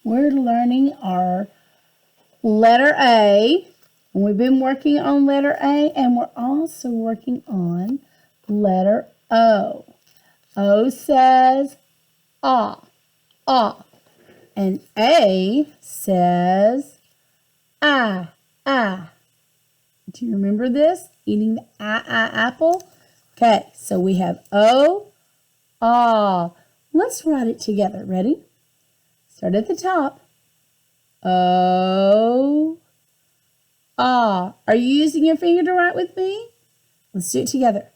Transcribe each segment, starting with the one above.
We're learning our letter A. And we've been working on letter A, and we're also working on letter O. O says ah, ah. And A says ah, ah. Do you remember this? Eating the apple? Okay, so we have O, ah. Let's write it together. Ready? Start at the top. O, ah. Are you using your finger to write with me? Let's do it together.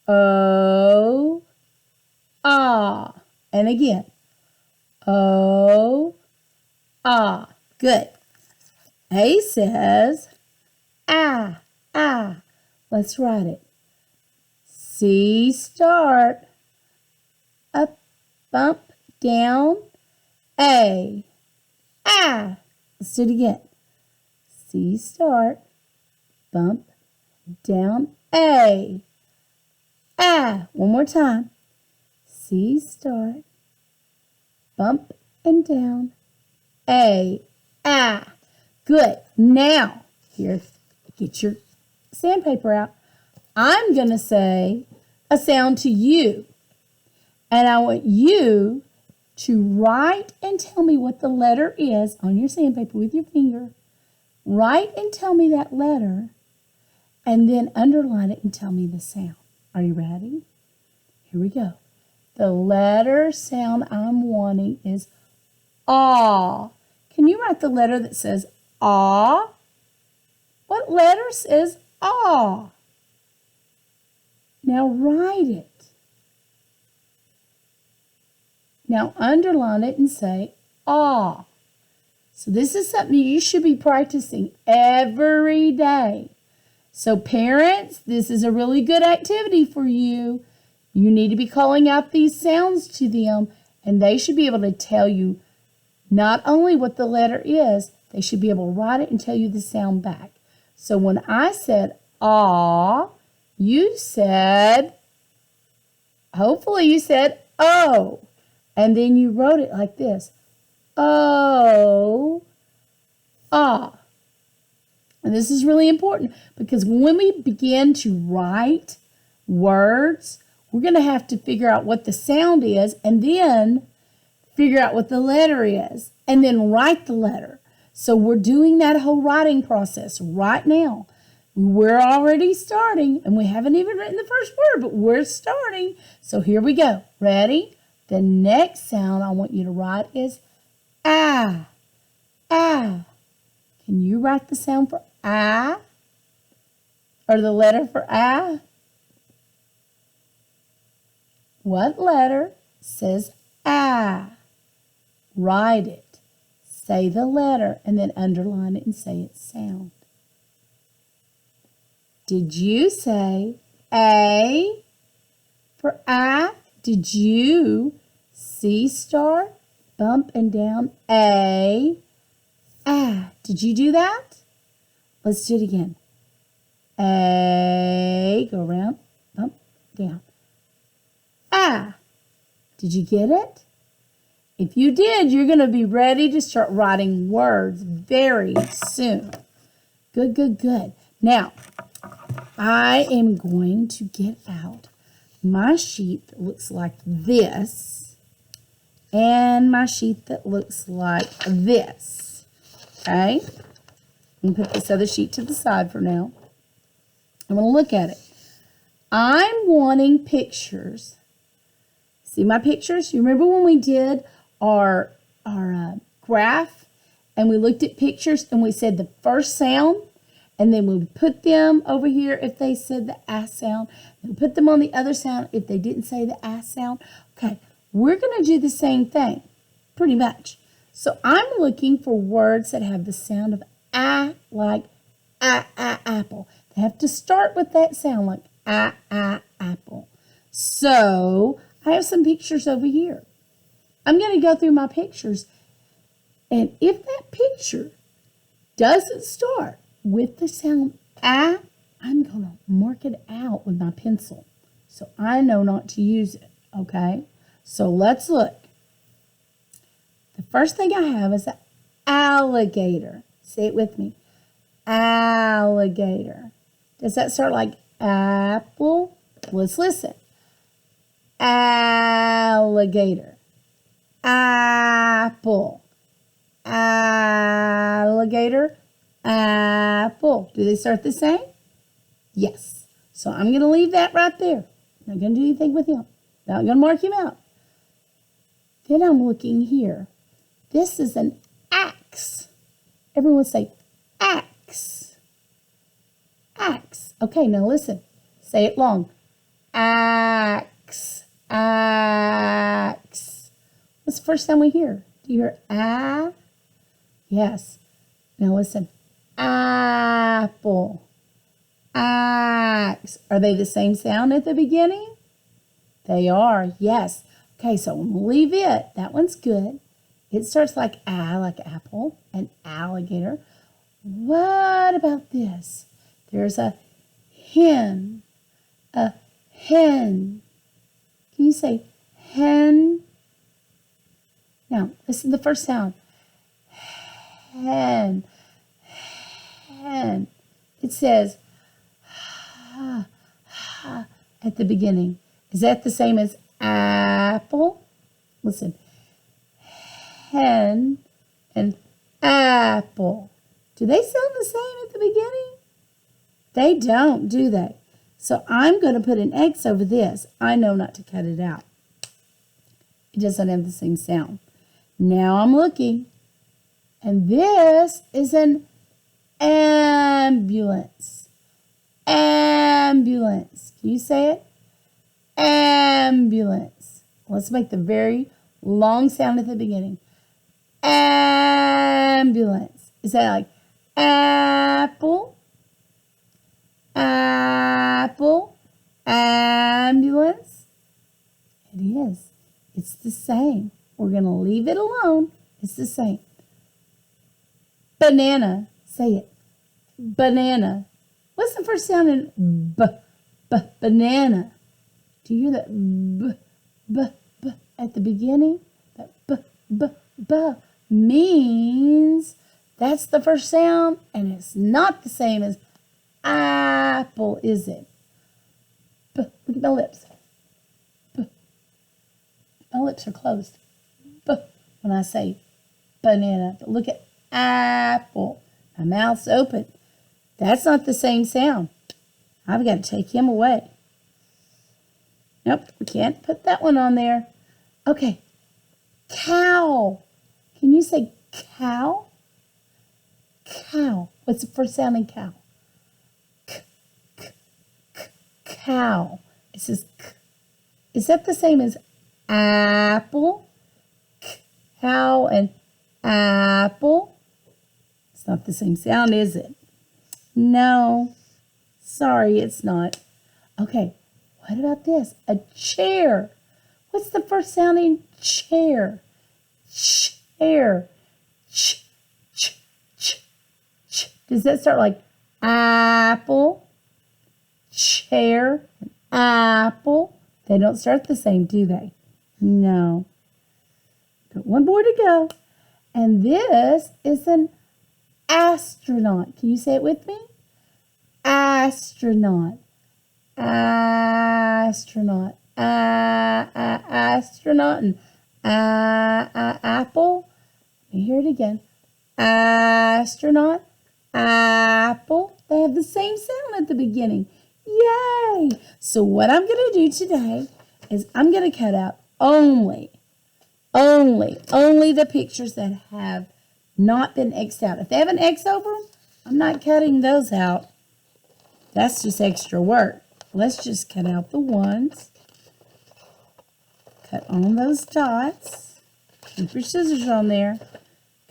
O, ah. And again. O, ah. Good. A says ah, ah. Let's write it. C start. Up, bump, down. A. Ah. Let's do it again. C start. Bump, down. A. Ah. One more time. C start. Bump and down. A. Ah. Good. Now, here, get your sandpaper out. I'm going to say a sound to you. And I want you to write and tell me what the letter is on your sandpaper with your finger. Write and tell me that letter. And then underline it and tell me the sound. Are you ready? Here we go. The letter sound I'm wanting is ah. Can you write the letter that says ah? What letter says ah? Now write it. Now underline it and say ah. So this is something you should be practicing every day. So parents, this is a really good activity for you. You need to be calling out these sounds to them, and they should be able to tell you not only what the letter is, they should be able to write it and tell you the sound back. So when I said ah, you said, hopefully you said oh. And then you wrote it like this. Oh, ah. And this is really important because when we begin to write words, we're going to have to figure out what the sound is and then figure out what the letter is and then write the letter. So we're doing that whole writing process right now. We're already starting and we haven't even written the first word, but we're starting. So here we go. Ready? The next sound I want you to write is ah, ah. Can you write the sound for ah? Or the letter for ah? What letter says ah? Write it. Say the letter and then underline it and say its sound. Did you say A for ah? Did you C star, bump and down, A, ah? Did you do that? Let's do it again. A, go around, bump, down. Ah, did you get it? If you did, you're going to be ready to start writing words very soon. Good, good, good. Now, I am going to get out my sheet that looks like this and my sheet that looks like this. Okay? I'm going to put this other sheet to the side for now. I'm going to look at it. I'm wanting pictures. See my pictures? You remember when we did our graph and we looked at pictures and we said the first sound? And then we would put them over here if they said the ah sound. And put them on the other sound if they didn't say the ah sound. Okay, we're going to do the same thing, pretty much. So I'm looking for words that have the sound of ah, like apple. They have to start with that sound, like apple. So I have some pictures over here. I'm going to go through my pictures. And if that picture doesn't start with the sound ah, I'm going to mark it out with my pencil so I know not to use it, okay? So let's look. The first thing I have is an alligator. Say it with me. Alligator. Does that start like apple? Let's listen. Alligator. Apple. Alligator. Apple. Do they start the same? Yes. So I'm going to leave that right there. Not going to do anything with him. Not going to mark him out. Then I'm looking here. This is an axe. Everyone say axe. Axe. Okay, now listen. Say it long. Axe. Axe. What's the first sound we hear? Do you hear ah? Yes. Now listen. Apple. Axe. Are they the same sound at the beginning? They are, yes. Okay, so I'm going to leave it. That one's good. It starts like like apple, and alligator. What about this? There's a hen. A hen. Can you say hen? Now, listen to the first sound. Hen. Hen. It says ha, ha at the beginning. Is that the same as apple? Listen. Hen and apple. Do they sound the same at the beginning? They don't, do they? So I'm going to put an X over this. I know not to cut it out. It doesn't have the same sound. Now I'm looking. And this is an ambulance. Ambulance. Can you say it? Ambulance. Let's make the very long sound at the beginning. Ambulance. Is that like apple? Apple? Ambulance? It is. It's the same. We're going to leave it alone. It's the same. Banana. Say it. Banana. What's the first sound in banana? Do you hear that b at the beginning? That b means that's the first sound, and it's not the same as apple, is it? Look at my lips. My lips are closed. When I say banana, but look at apple. My mouth's open. That's not the same sound. I've got to take him away. Nope, we can't put that one on there. Okay, cow. Can you say cow? Cow. What's the first sound in cow? Cow. It says k. Is that the same as apple? Cow and apple? It's not the same sound, is it? No. Sorry, it's not. Okay, what about this? A chair. What's the first sound in chair? Chair. Ch. Does that start like apple? Chair. Apple. They don't start the same, do they? No. Got one more to go. And this is an astronaut. Can you say it with me? Astronaut. Astronaut. Astronaut and apple. Let me hear it again. Astronaut. Apple. They have the same sound at the beginning. Yay! So what I'm going to do today is I'm going to cut out only the pictures that have not been X'd out. If they have an X over them, I'm not cutting those out. That's just extra work. Let's just cut out the ones. Cut on those dots. Keep your scissors on there.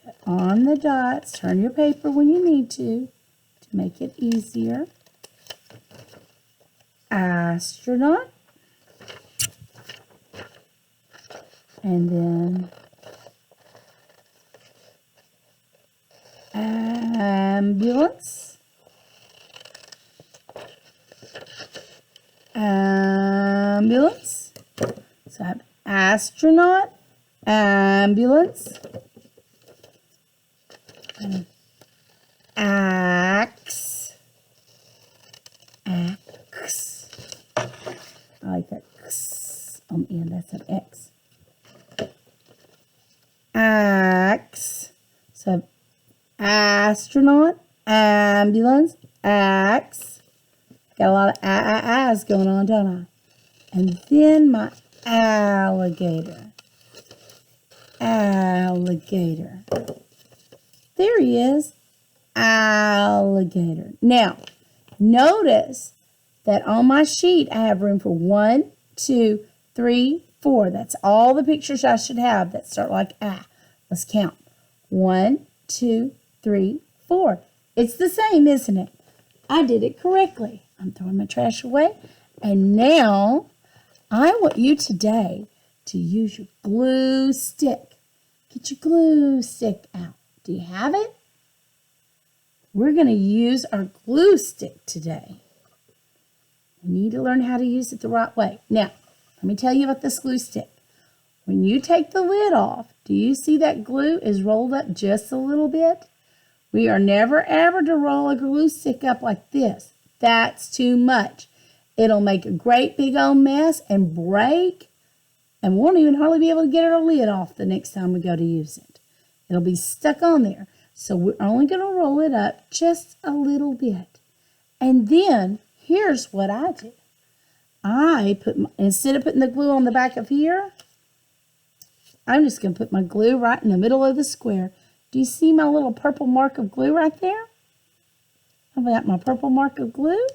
Cut on the dots. Turn your paper when you need to make it easier. Astronaut. And then ambulance. Ambulance. So I have astronaut, ambulance, Axe. Axe. I like that X on the end. That's an X. Axe. So astronaut, ambulance, axe. Got a lot of ahs going on, don't I? And then my alligator. Alligator. There he is. Alligator. Now, notice that on my sheet I have room for 1, 2, 3, 4. That's all the pictures I should have that start like ah. Let's count. 1, 2, 3, 4. It's the same, isn't it? I did it correctly. I'm throwing my trash away. And now I want you today to use your glue stick. Get your glue stick out. Do you have it? We're going to use our glue stick today. We need to learn how to use it the right way. Now, let me tell you about this glue stick. When you take the lid off, do you see that glue is rolled up just a little bit? We are never ever to roll a glue stick up like this. That's too much. It'll make a great big old mess and break, and we won't even hardly be able to get our lid off the next time we go to use it. It'll be stuck on there. So we're only going to roll it up just a little bit. And then here's what I do. Instead of putting the glue on the back of here, I'm just going to put my glue right in the middle of the square. Do you see my little purple mark of glue right there? I've got my purple mark of glue.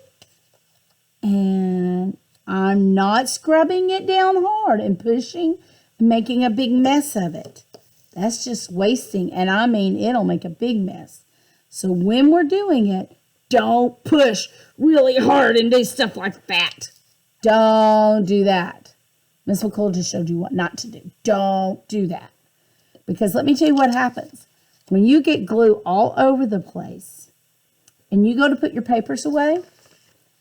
And I'm not scrubbing it down hard and pushing and making a big mess of it. That's just wasting. And I mean, it'll make a big mess. So when we're doing it, don't push really hard and do stuff like that. Don't do that. Miss McCool just showed you what not to do. Don't do that. Because let me tell you what happens. When you get glue all over the place and you go to put your papers away,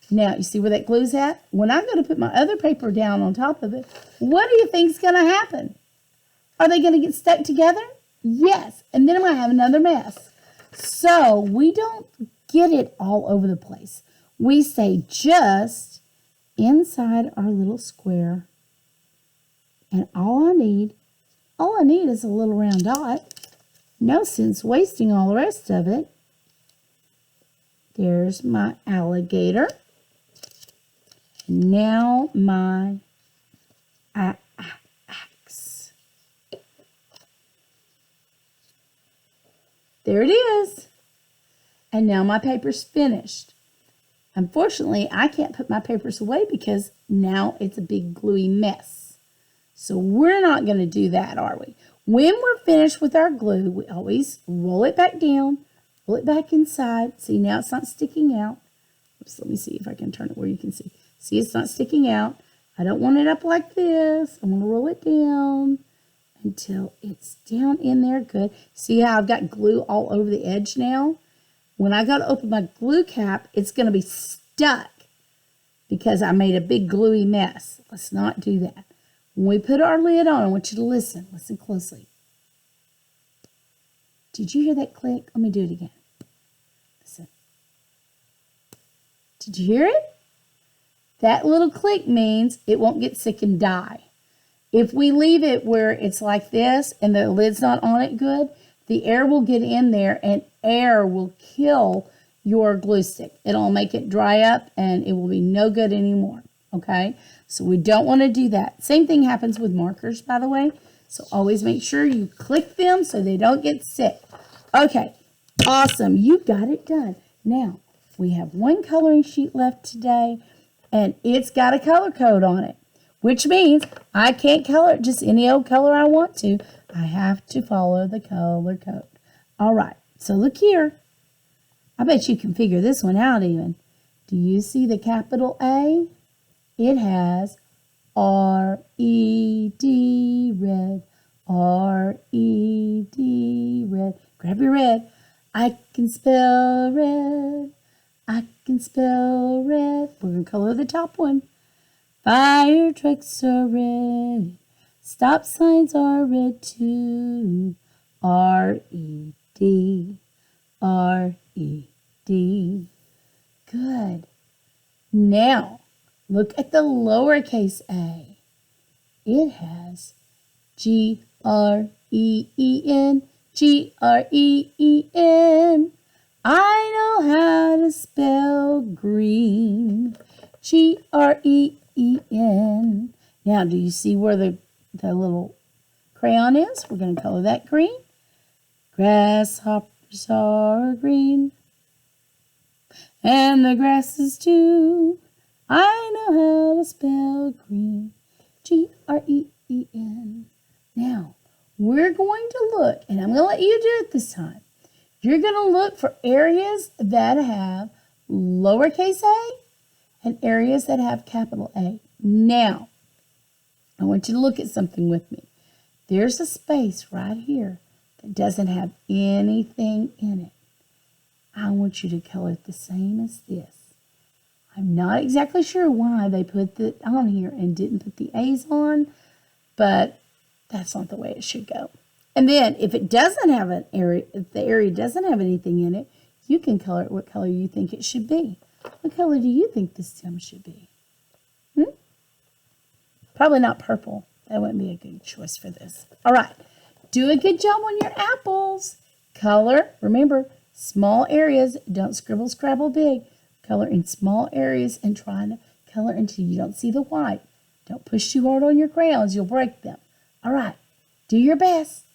now you see where that glue's at? When I go to put my other paper down on top of it, what do you think's going to happen? Are they going to get stuck together? Yes. And then I'm going to have another mess. So we don't get it all over the place. We stay just inside our little square. And all I need is a little round dot. No sense wasting all the rest of it. There's my alligator. Now my axe. There it is. And now my paper's finished. Unfortunately, I can't put my papers away because now it's a big gluey mess. So we're not going to do that, are we? When we're finished with our glue, we always roll it back down, roll it back inside. See, now it's not sticking out. Oops, let me see if I can turn it where you can see. See, it's not sticking out. I don't want it up like this. I want to roll it down until it's down in there good. See how I've got glue all over the edge now? When I go to open my glue cap, it's going to be stuck because I made a big gluey mess. Let's not do that. When we put our lid on, I want you to listen. Listen closely. Did you hear that click? Let me do it again. Listen. Did you hear it? That little click means it won't get sick and die. If we leave it where it's like this and the lid's not on it good, the air will get in there and air will kill your glue stick. It'll make it dry up and it will be no good anymore. Okay? So we don't want to do that. Same thing happens with markers, by the way. So always make sure you click them so they don't get sick. Okay. Awesome. You got it done. Now, we have one coloring sheet left today, and it's got a color code on it, which means I can't color it just any old color I want to. I have to follow the color code. All right. So look here. I bet you can figure this one out even. Do you see the capital A? It has R-E-D, red, R-E-D, red. Grab your red. I can spell red. I can spell red. We're going to color the top one. Fire trucks are red. Stop signs are red too. R-E-D. R-E-D. Good. Now, look at the lowercase a. It has G-R-E-E-N, G-R-E-E-N. I know how to spell green. G-R-E-E-N. Now, do you see where the little crayon is? We're going to color that green. Grasshoppers are green, and the grasses too. I know how to spell green. G-R-E-E-N. Now, we're going to look, and I'm going to let you do it this time. You're going to look for areas that have lowercase a and areas that have capital A. Now, I want you to look at something with me. There's a space right here that doesn't have anything in it. I want you to color it the same as this. I'm not exactly sure why they put it on here and didn't put the A's on, but that's not the way it should go. And then if it doesn't have an area, if the area doesn't have anything in it, you can color it what color you think it should be. What color do you think this stem should be? Probably not purple. That wouldn't be a good choice for this. All right. Do a good job on your apples. Color. Remember, small areas. Don't scribble, scrabble big. Color in small areas and try to color until you don't see the white. Don't push too hard on your crayons. You'll break them. All right. Do your best.